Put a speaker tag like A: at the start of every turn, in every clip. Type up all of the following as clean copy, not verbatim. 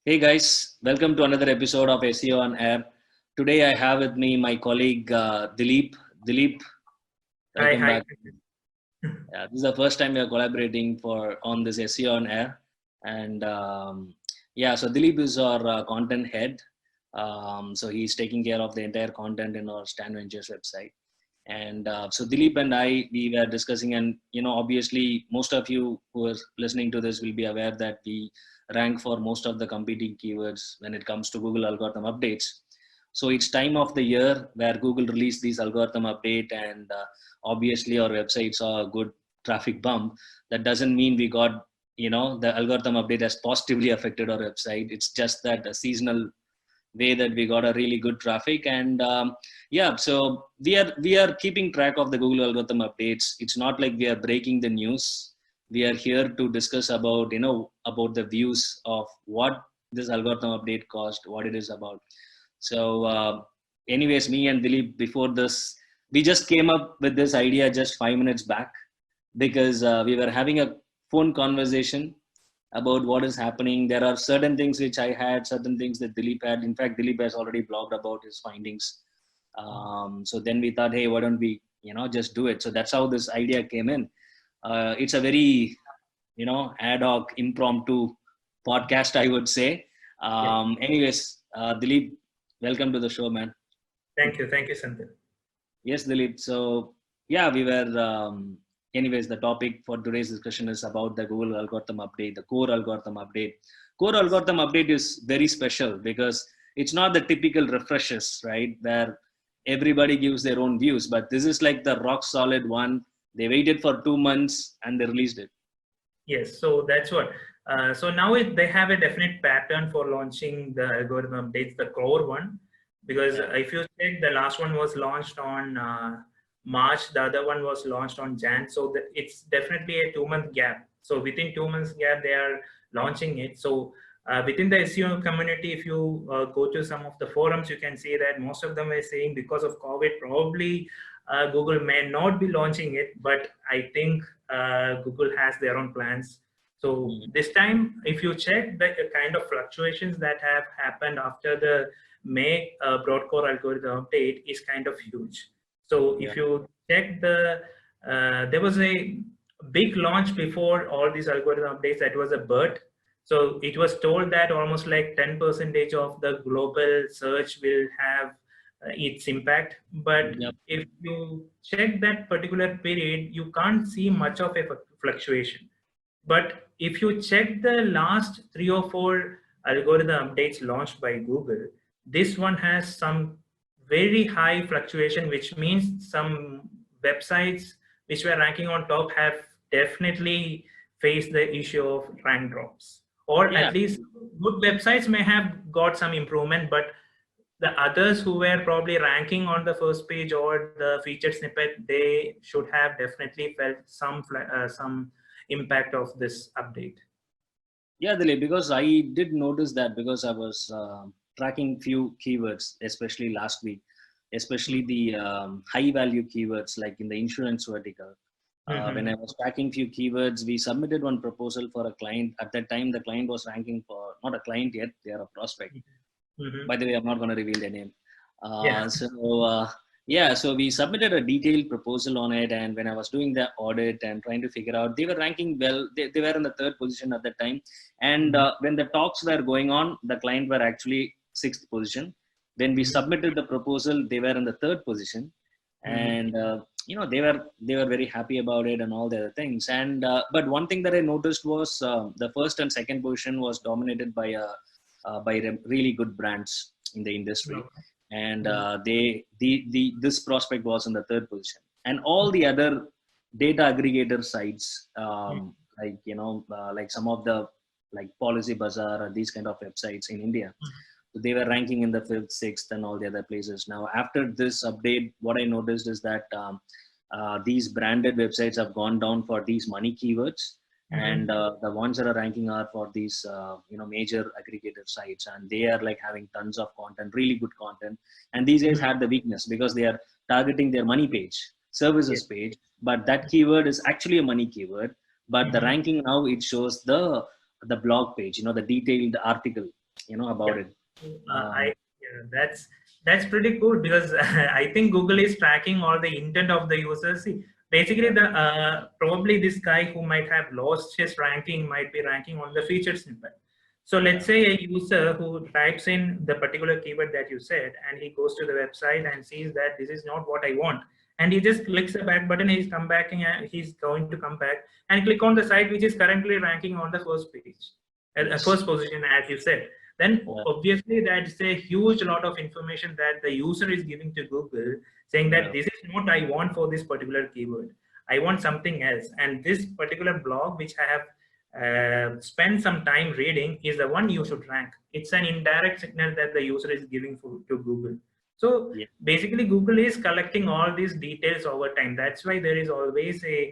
A: Hey guys, welcome to another episode of SEO on Air. Today I have with me my colleague Dileep. Dileep,
B: Hi,
A: welcome
B: hi.
A: back. This is the first time we are collaborating for on this SEO on Air, and so Dileep is our content head. So he's taking care of the entire content in our Stan Ventures website. And so Dileep and I, we were discussing, and obviously, most of you who are listening to this will be aware that we rank for most of the competing keywords when it comes to Google algorithm updates. So it's time of the year where Google released these algorithm update, and obviously our website saw a good traffic bump. That doesn't mean we got the algorithm update has positively affected our website. It's just that a seasonal way that we got a really good traffic. And so we are keeping track of the Google algorithm updates. It's not like we are breaking the news. We are here to discuss about about the views of what this algorithm update cost, what it is about. So anyways, me and Dileep, before this, we just came up with this idea just 5 minutes back, because we were having a phone conversation about what is happening. There are certain things which I had, certain things that Dileep had. In fact, Dileep has already blogged about his findings. So then we thought, hey, why don't we, just do it? So that's how this idea came in. It's a very, ad hoc, impromptu podcast, I would say.
B: Yeah.
A: Anyways, Dileep, welcome to the show, man.
B: Thank you, Senthil.
A: Yes, Dileep. So yeah, we were. Anyways, the topic for today's discussion is about the Google algorithm update, the core algorithm update. Core algorithm update is very special because it's not the typical refreshes, right, where everybody gives their own views. But this is like the rock solid one. They waited for 2 months and they released it.
B: Yes, so that's what. So now they have a definite pattern for launching the algorithm updates, the core one, because
A: Yeah.
B: if you check, the last one was launched on March, the other one was launched on Jan. So it's definitely a 2 month gap. So within 2 months gap, they are launching it. So within the SEO community, if you go to some of the forums, you can see that most of them are saying because of COVID, probably Google may not be launching it, but I think Google has their own plans. So this time, if you check the kind of fluctuations that have happened after the May broadcore algorithm update is kind of huge. So if you check there was a big launch before all these algorithm updates. That was a BERT. So it was told that almost like 10% of the global search will have its impact. But
A: Yep.
B: if you check that particular period, you can't see much of a fluctuation. But if you check the last 3 or 4 algorithm updates launched by Google, this one has some very high fluctuation, which means some websites which were ranking on top have definitely faced the issue of rank drops. Or
A: Yeah.
B: at least good websites may have got some improvement, but the others who were probably ranking on the first page or the featured snippet, they should have definitely felt some impact of this update.
A: Yeah, Dileep, because I did notice that because I was tracking few keywords, especially last week, especially the high value keywords like in the insurance vertical. When I
B: Mm-hmm.
A: was tracking few keywords, we submitted one proposal for a client. At that time, the client was ranking for, not a client yet, they are a prospect.
B: Mm-hmm.
A: By the way, I'm not going to reveal their name.
B: Yeah.
A: So we submitted a detailed proposal on it. And when I was doing the audit and trying to figure out, they were ranking well. They were in the third position at that time. And
B: Mm-hmm.
A: when the talks were going on, the client were actually sixth position. When we
B: Mm-hmm.
A: submitted the proposal, they were in the third position.
B: Mm-hmm.
A: And they were very happy about it and all the other things. And but one thing that I noticed was the first and second position was dominated by really good brands in the industry,
B: Okay.
A: and
B: Mm-hmm.
A: this prospect was in the third position, and all the other data aggregator sites, like some of the like Policy Bazaar or these kind of websites in India, so they were ranking in the fifth, sixth, and all the other places. Now, after this update, what I noticed is that these branded websites have gone down for these money keywords, and
B: Mm-hmm.
A: the ones that are ranking are for these major aggregator sites, and they are like having tons of content, really good content. And these guys
B: Mm-hmm.
A: had the weakness because they are targeting their money page, services
B: Yes.
A: page, but that keyword is actually a money keyword. But the
B: Mm-hmm.
A: ranking now, it shows the blog page, the detailed article. about
B: Yeah.
A: it.
B: That's pretty cool because I think Google is tracking all the intent of the users. See, basically,
A: Yeah,
B: the probably this guy who might have lost his ranking might be ranking on the featured snippet. So let's
A: yeah,
B: say a user who types in the particular keyword that you said, and he goes to the website and sees that this is not what I want, and he just clicks the back button. He's going to come back and click on the site which is currently ranking on the first page,
A: yes,
B: first position, as you said. Then
A: yeah,
B: obviously that's a huge lot of information that the user is giving to Google, saying that
A: yeah,
B: this is what I want for this particular keyword. I want something else, and this particular blog which I have spent some time reading is the one you should rank. It's an indirect signal that the user is giving to Google. So
A: yeah,
B: basically Google is collecting all these details over time. That's why there is always a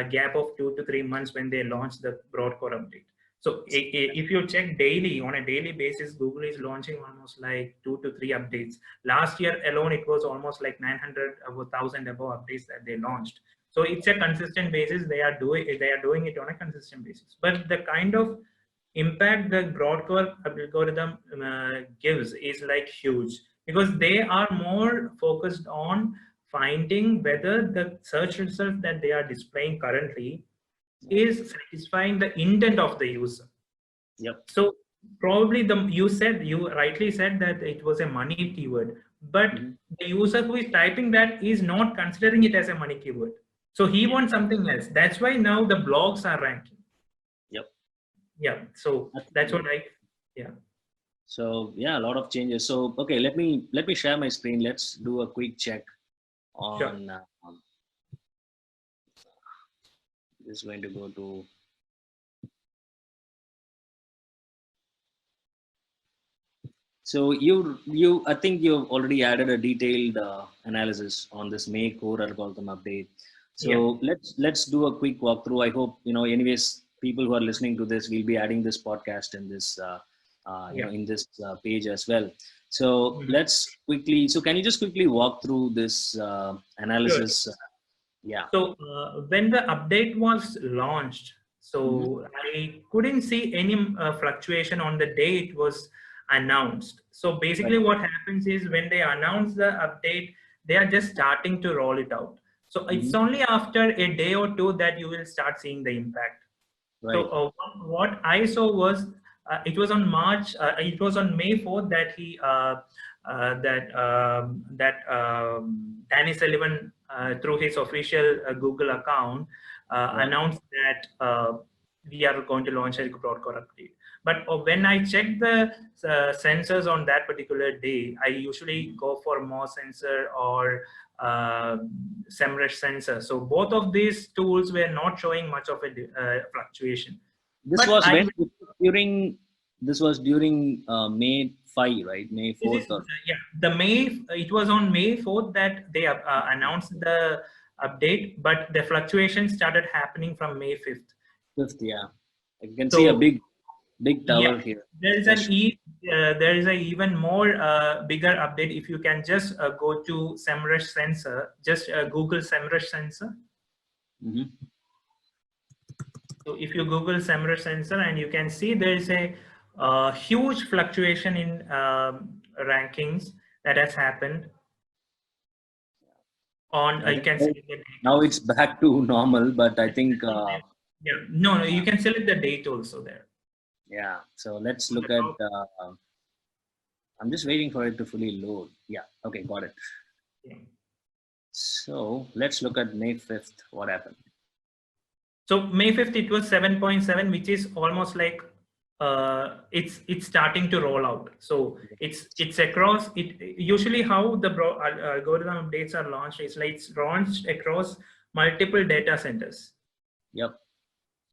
B: gap of 2 to 3 months when they launch the broadcore update. So if you check daily, on a daily basis, Google is launching almost like 2 to 3 updates. Last year alone, it was almost like 900 or 1,000 above updates that they launched. So it's a consistent basis. They are doing it on a consistent basis. But the kind of impact the broadcore algorithm gives is like huge, because they are more focused on finding whether the search result that they are displaying currently
A: yeah,
B: is satisfying the intent of the user.
A: yep,
B: So probably you rightly said that it was a money keyword, but
A: mhm,
B: the user who is typing that is not considering it as a money keyword. So he
A: yeah,
B: wants something else. That's why now the blogs are ranking.
A: yep.
B: Yeah. So that's what
A: Absolutely.
B: yeah.
A: So yeah, a lot of changes. So okay, let me share my screen. Let's do a quick check
B: Sure.
A: on. This is going to go to. So I think you've already added a detailed analysis on this May core algorithm update.
B: Yeah.
A: So let's do a quick walkthrough. I hope anyways people who are listening to this will be adding this podcast in this
B: Yeah.
A: in this page as well. So
B: Mhm.
A: let's quickly. So can you just quickly walk through this
B: Sure.
A: analysis? Yeah.
B: So when the update was launched,
A: Hmm.
B: so I couldn't see any fluctuation on the day it was announced. So
A: Right.
B: basically, what happens is when they announce the update, they are just starting to roll it out. So it's
A: Hmm.
B: only after a day or two that you will start seeing the impact. So
A: Right.
B: what I saw was it was on it was on May 4th that Danny Sullivan, through his official Google account,
A: Yeah.
B: announced that we are going to launch a broadcore update. But when I check the sensors on that particular day, I usually go for more sensor or uh, SEMrush sensor. So both of these tools were not showing much of a fluctuation.
A: This
B: But
A: was when during this was during May 5, right? May
B: this is
A: 4th or
B: yeah, the May. It was on May 4th that they announced the update, but the fluctuation started happening from May 5th.
A: 5th. Yeah, I can see a
B: So
A: big
B: yeah,
A: tower here.
B: there is
A: Just
B: there is a even more bigger update. If you can just go to SEMrush sensor, just Google SEMrush sensor.
A: mhm.
B: So if you Google SEMrush sensor, and you can see there is a huge fluctuation in rankings that has happened on,
A: I
B: you
A: think
B: can select the date
A: now
B: also.
A: it's back to normal, but I think
B: Yeah, no, you can select the date also there
A: yeah. So let's
B: on the
A: look at.
B: top.
A: I'm just waiting for it to fully load. Yeah. Okay, got it.
B: Yeah.
A: So let's look at May 5th. What happened?
B: So May 5th, it was 7.7, which is almost like it's starting to roll out. So it's across it. Usually, how the algorithm updates are launched is like it's launched across multiple data centers.
A: Yep.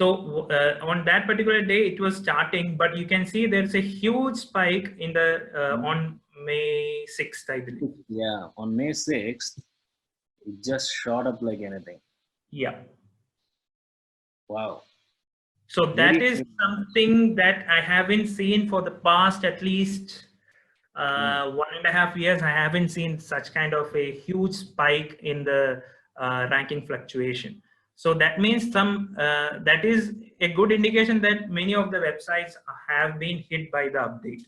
B: So on that particular day, it was starting, but you can see there's a huge spike in the
A: Mhm.
B: on May 6th, I believe.
A: Yeah. On May 6th, it just shot up like anything.
B: Yeah.
A: Wow.
B: So that
A: Very.
B: is something that I haven't seen for the past at least
A: Mm.
B: 1.5 years. I haven't seen such kind of a huge spike in the ranking fluctuation. So that means that is a good indication that many of the websites have been hit by the update.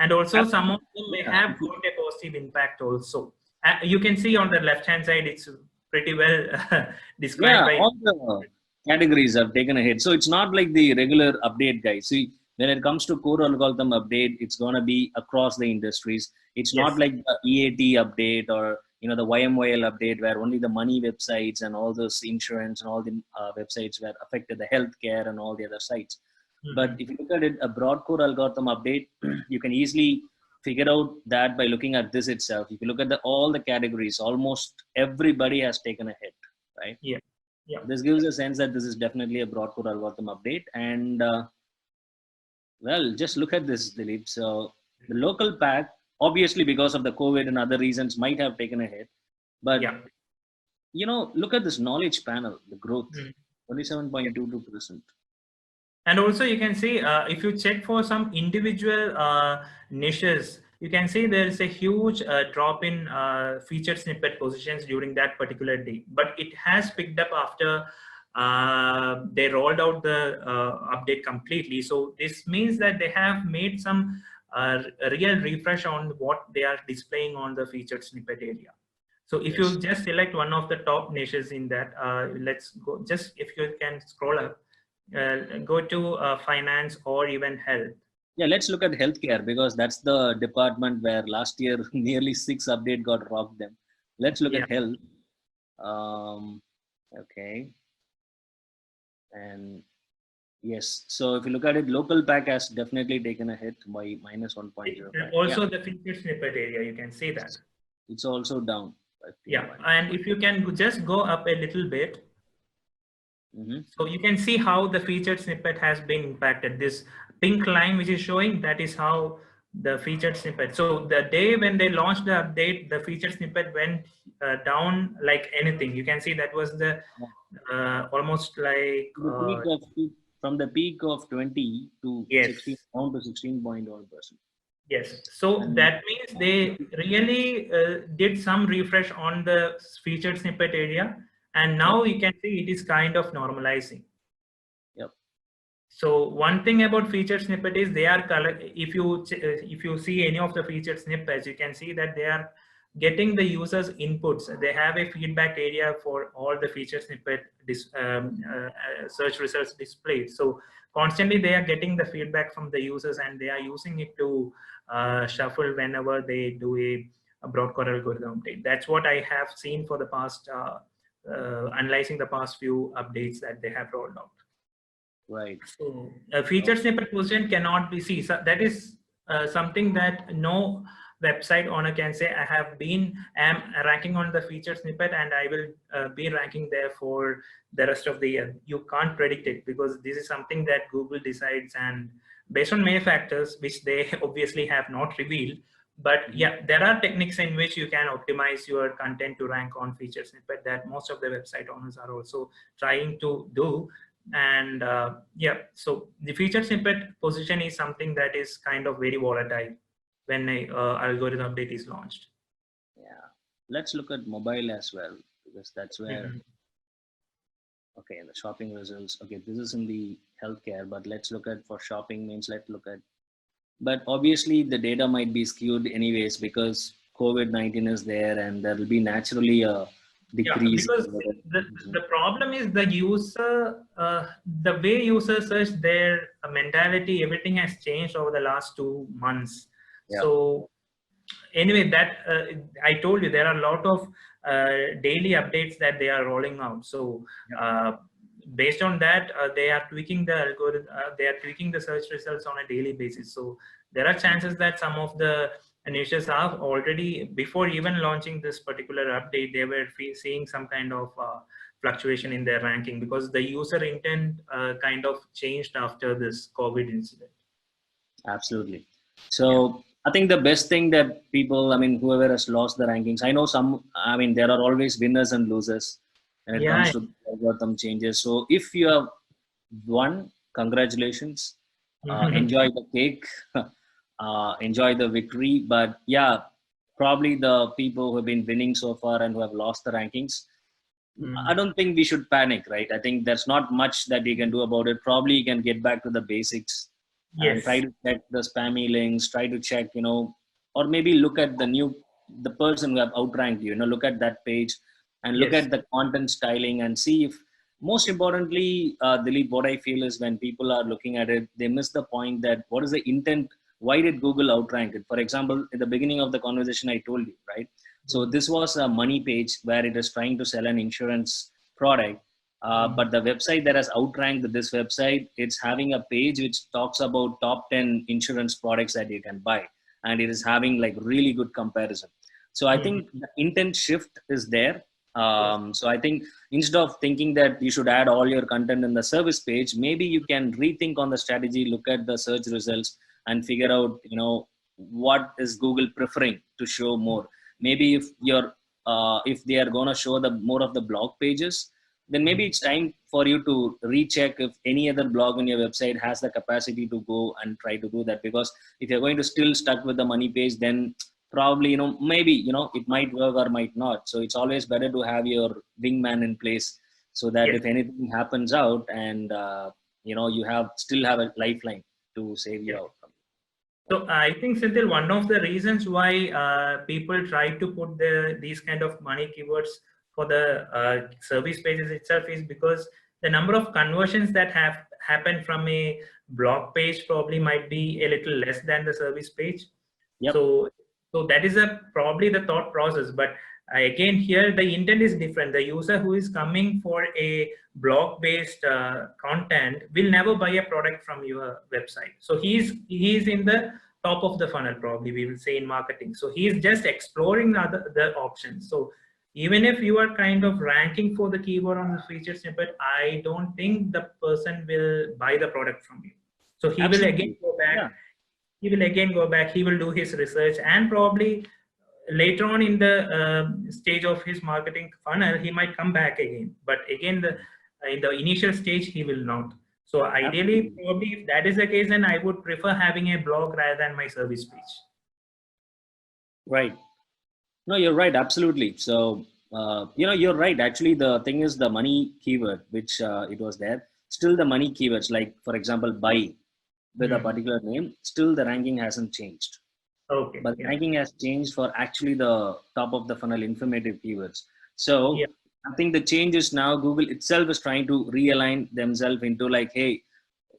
B: And also some of them may
A: Yeah.
B: have got a positive impact also. You can see on the left hand side, it's pretty well described
A: Yeah,
B: by.
A: all the categories have taken a hit. So it's not like the regular update guys. See, when it comes to core algorithm update, it's gonna be across the industries. It's not
B: Yes.
A: like the EAT update or the YMYL update where only the money websites and all those insurance and all the websites were affected, the healthcare and all the other sites. But
B: Mhm.
A: if you look at it, a broad core algorithm update, you can easily figure out that by looking at this itself. If you look at all the categories, almost everybody has taken a hit, right?
B: Yeah. Yeah.
A: This gives a sense that this is definitely a broad core algorithm update. And well, just look at this, Dileep. So the local pack, obviously because of the COVID and other reasons, might have taken a hit. But
B: Yeah.
A: look at this knowledge panel, the growth,
B: Mm.
A: 27.22%.
B: And also you can see if you check for some individual niches, you can see there is a huge drop in featured snippet positions during that particular day. But it has picked up after they rolled out the update completely. So this means that they have made some real refresh on what they are displaying on the featured snippet area. So if you
A: Yes.
B: just select one of the top niches in that, let's go, just if you can scroll up, go to finance or even health.
A: Yeah, let's look at healthcare because that's the department where last year nearly 6 update got rocked them. Let's look
B: Yeah.
A: at health. Okay. And yes, so if you look at it, local pack has definitely taken a hit by minus 1.05. Yeah,
B: Also the featured snippet area, you can see that.
A: it's also down.
B: Yeah, and if you can just go up a little bit,
A: Mm-hmm.
B: so you can see how the featured snippet has been impacted. This pink line which is showing, that is how the featured snippet. So the day when they launched the update, the featured snippet went down like anything. You can see that was the almost like
A: The peak of from the peak of 20 to
B: yes.
A: 16 down to 16.1%.
B: Yes, so
A: And
B: that means they really did some refresh on the featured snippet area, and
A: yep,
B: now you can see it is kind of normalizing.
A: yep,
B: So one thing about featured snippet is they are if you see any of the featured snippets, you can see that they are getting the users inputs. They have a feedback area for all the featured snippet search results displayed. So constantly they are getting the feedback from the users and they are using it to shuffle whenever they do a broad core algorithm update. That's what I have seen for the past analyzing the past few updates that they have rolled out.
A: right.
B: So a featured snippet position cannot be seen. So that is something that no website owner can say, am ranking on the featured snippet and I will be ranking there for the rest of the year. You can't predict it because this is something that Google decides and based on many factors, which they obviously have not revealed. But yeah, there are techniques in which you can optimize your content to rank on featured snippet that most of the website owners are also trying to do. And yeah, so the featured snippet position is something that is kind of very volatile when a algorithm update is launched.
A: Yeah. Let's look at mobile as well because that's where,
B: Mhm.
A: okay, the shopping results. Okay, this is in the healthcare, but let's look at for shopping means let's look at, but obviously the data might be skewed anyways because COVID-19 is there and there will be naturally a
B: Yeah,
A: decrease.
B: because the problem is the user, the way users search, their mentality, everything has changed over the last 2 months.
A: Yeah.
B: So anyway, that I told you there are a lot of daily updates that they are rolling out. So based on that, they are tweaking the algorithm. They are tweaking the search results on a daily basis. So there are chances that some of the niches have already, before even launching this particular update, they were seeing some kind of fluctuation in their ranking because the user intent kind of changed after this COVID incident.
A: Absolutely.
B: Yeah.
A: So I think the best thing that people, I mean, whoever has lost the rankings, I know some, I mean, there are always winners and losers when it comes
B: Yeah.
A: to algorithm changes. So if you have won, congratulations, enjoy the cake, enjoy the victory. But yeah, probably the people who have been winning so far and who have lost the rankings, I don't think we should panic, right? I think there's not much that we can do about it. Probably you can get back to the basics and try
B: Yes.
A: to check the spammy links, try to check, or maybe look at the person who have outranked you, look at that page and look
B: Yes.
A: at the content styling and see if, most importantly, Dileep, what I feel is when people are looking at it, they miss the point that what is the intent? Why did Google outrank it? For example, in the beginning of the conversation, I told you, right? So this was a money page where it is trying to sell an insurance product.
B: Mm.
A: But the website that has outranked this website, it's having a page which talks about top 10 insurance products that you can buy. And it is having like really good comparison. So I
B: Mm.
A: think the intent shift is there.
B: Yes.
A: So I think instead of thinking that you should add all your content in the service page, maybe you can rethink on the strategy, look at the search results and figure
B: Yes.
A: out, what is Google preferring to show more. Maybe if they are going to show the more of the blog pages, then maybe
B: Mm.
A: it's time for you to recheck if any other blog on your website has the capacity to go and try to do that. Because if you're going to still stuck with the money page, then probably, maybe, it might work or might not. So it's always better to have your wingman in place so that
B: Yes.
A: if anything happens out and, you still have a lifeline to save you
B: Yes.
A: out.
B: So I think, Senthil, one of the reasons why people try to put these kind of money keywords for the service pages itself is because the number of conversions that have happened from a blog page probably might be a little less than the service page.
A: Yep.
B: So that is probably the thought process. But again, here the intent is different. The user who is coming for a blog based content will never buy a product from your website. So he's in the top of the funnel, probably we will say in marketing. So he's just exploring the options. So even if you are kind of ranking for the keyword on the feature snippet, I don't think the person will buy the product from you. So he will again
A: Absolutely.
B: go back,
A: Yeah.
B: he will do his research, and probably later on in the stage of his marketing funnel he might come back again, but again the in the initial stage he will not. So ideally,
A: Absolutely.
B: probably if that is the case, then I would prefer having a blog rather than my service page.
A: Right. No, you're right. Absolutely. So, you're right. Actually, the thing is the money keyword, which it was there. Still, the money keywords, like for example, buy with a
B: Hmm.
A: particular name, still the ranking hasn't changed.
B: Okay.
A: But
B: Yeah.
A: ranking has changed for actually the top of the funnel informative keywords.
B: Yeah.
A: So, I think the change is now Google itself is trying to realign themselves into like, hey,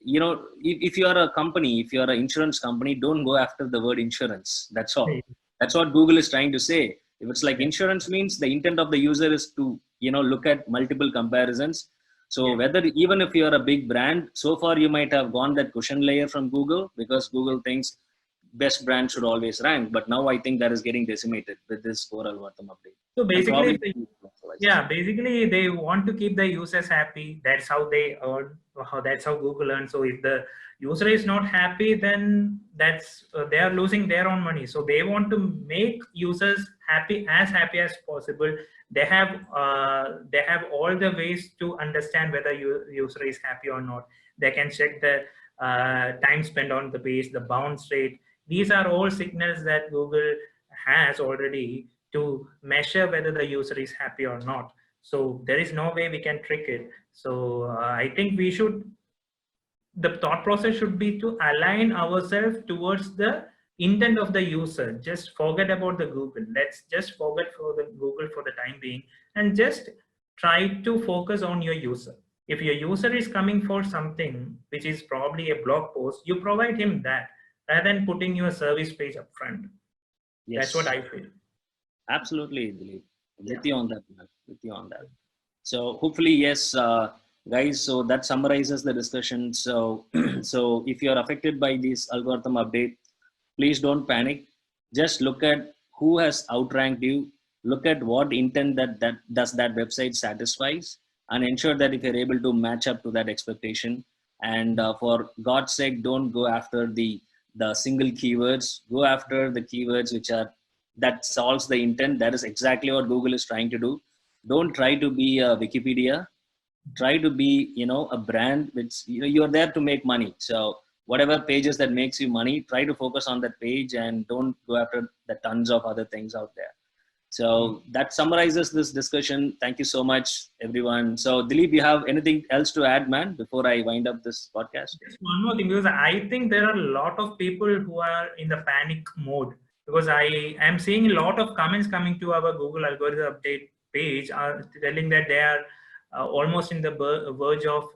A: if you are a company, if you are an insurance company, don't go after the word insurance. That's all. That's what Google is trying to say. If it's like
B: Yeah.
A: insurance means the intent of the user is to, look at multiple comparisons. So
B: Yeah.
A: whether, even if you're a big brand, so far you might have gone that cushion layer from Google because Google thinks best brand should always rank. But now I think that is getting decimated with this core algorithm update.
B: So
A: And
B: basically,
A: probably,
B: yeah, basically they want to keep the users happy. That's how they earn. That's how Google earns. So if the user is not happy, then that's they are losing their own money. So they want to make users happy as possible. They have all the ways to understand whether user is happy or not. They can check the time spent on the page, the bounce rate. These are all signals that Google has already to measure whether the user is happy or not. So there is no way we can trick it. So I think the thought process should be to align ourselves towards the intent of the user. Just forget about the Google. Let's just forget for the Google for the time being and just try to focus on your user. If your user is coming for something which is probably a blog post, you provide him that rather than putting your service page up front. That's what
A: yes,
B: I feel.
A: absolutely, Dilip.
B: Yeah.
A: With you on that, man. With you on that. So hopefully, yes, guys. So that summarizes the discussion. So, so if you are affected by this algorithm update, please don't panic. Just look at who has outranked you. Look at what intent that does that website satisfies, and ensure that if you're able to match up to that expectation. And for God's sake, don't go after the single keywords. Go after the keywords which are that solves the intent. That is exactly what Google is trying to do. Don't try to be a Wikipedia. Try to be, a brand which, you're there to make money. So whatever pages that makes you money, try to focus on that page and don't go after the tons of other things out there. So that summarizes this discussion. Thank you so much, everyone. So Dileep, you have anything else to add, man, before I wind up this podcast?
B: Just one more thing, because I think there are a lot of people who are in the panic mode, because I am seeing a lot of comments coming to our Google algorithm update page are telling that they are almost in the verge of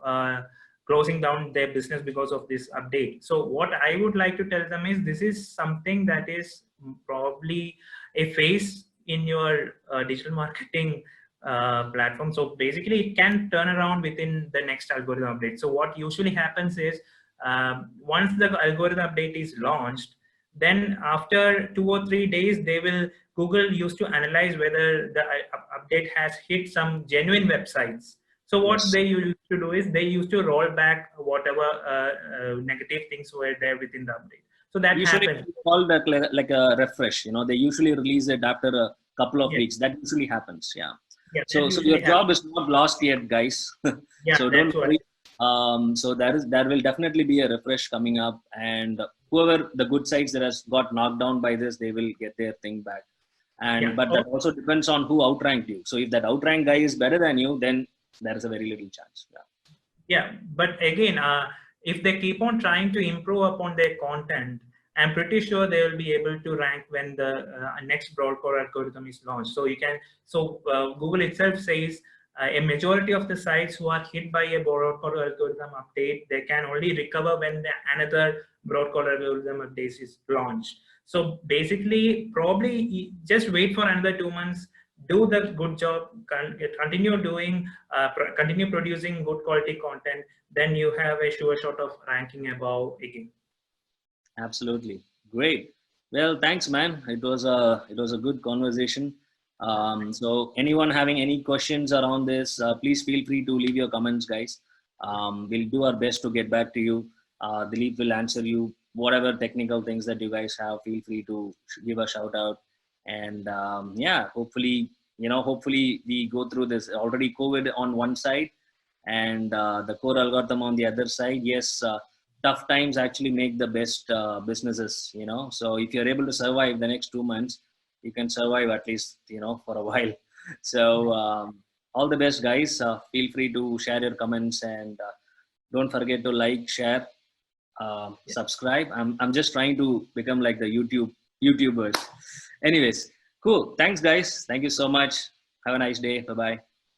B: closing down their business because of this update. So what I would like to tell them is this is something that is probably a phase in your digital marketing platform. So basically it can turn around within the next algorithm update. So what usually happens is once the algorithm update is launched, then after 2 or 3 days they will, Google used to analyze whether the update has hit some genuine websites. So what
A: Yes.
B: they used to do is they used to roll back whatever negative things were there within the update. So that
A: Usually
B: happens.
A: called like a refresh. They usually release it after a couple of
B: Yes.
A: weeks. That usually happens. Yeah.
B: Yeah, that
A: So your
B: usually
A: job
B: happens.
A: is not lost yet, guys.
B: Yeah,
A: So
B: that's
A: don't
B: what.
A: worry. So there will definitely be a refresh coming up, and whoever the good sites that has got knocked down by this, they will get their thing back. And
B: Yeah.
A: but that also depends on who outranked you. So if that outranked guy is better than you, then there is a very little chance. Yeah.
B: Yeah, but again, if they keep on trying to improve upon their content, I'm pretty sure they will be able to rank when the next broadcore algorithm is launched. So you can, so Google itself says a majority of the sites who are hit by a broadcore algorithm update, they can only recover when another broadcore algorithm update is launched. So basically, probably just wait for another 2 months, do the good job, continue doing, continue producing good quality content, then you have a sure shot of ranking above again.
A: Absolutely. Great. Well, thanks, man. It was a good conversation. So anyone having any questions around this, please feel free to leave your comments, guys. We'll do our best to get back to you. Dileep will answer you whatever technical things that you guys have. Feel free to give a shout out. And yeah, hopefully we go through this. Already COVID on one side, and the core algorithm on the other side. Yes. Tough times actually make the best businesses, so if you're able to survive the next 2 months, you can survive at least, for a while. So all the best, guys. Feel free to share your comments, and don't forget to like, share, subscribe. I'm just trying to become like the YouTubers. Anyways, cool. Thanks, guys. Thank you so much. Have a nice day. Bye bye.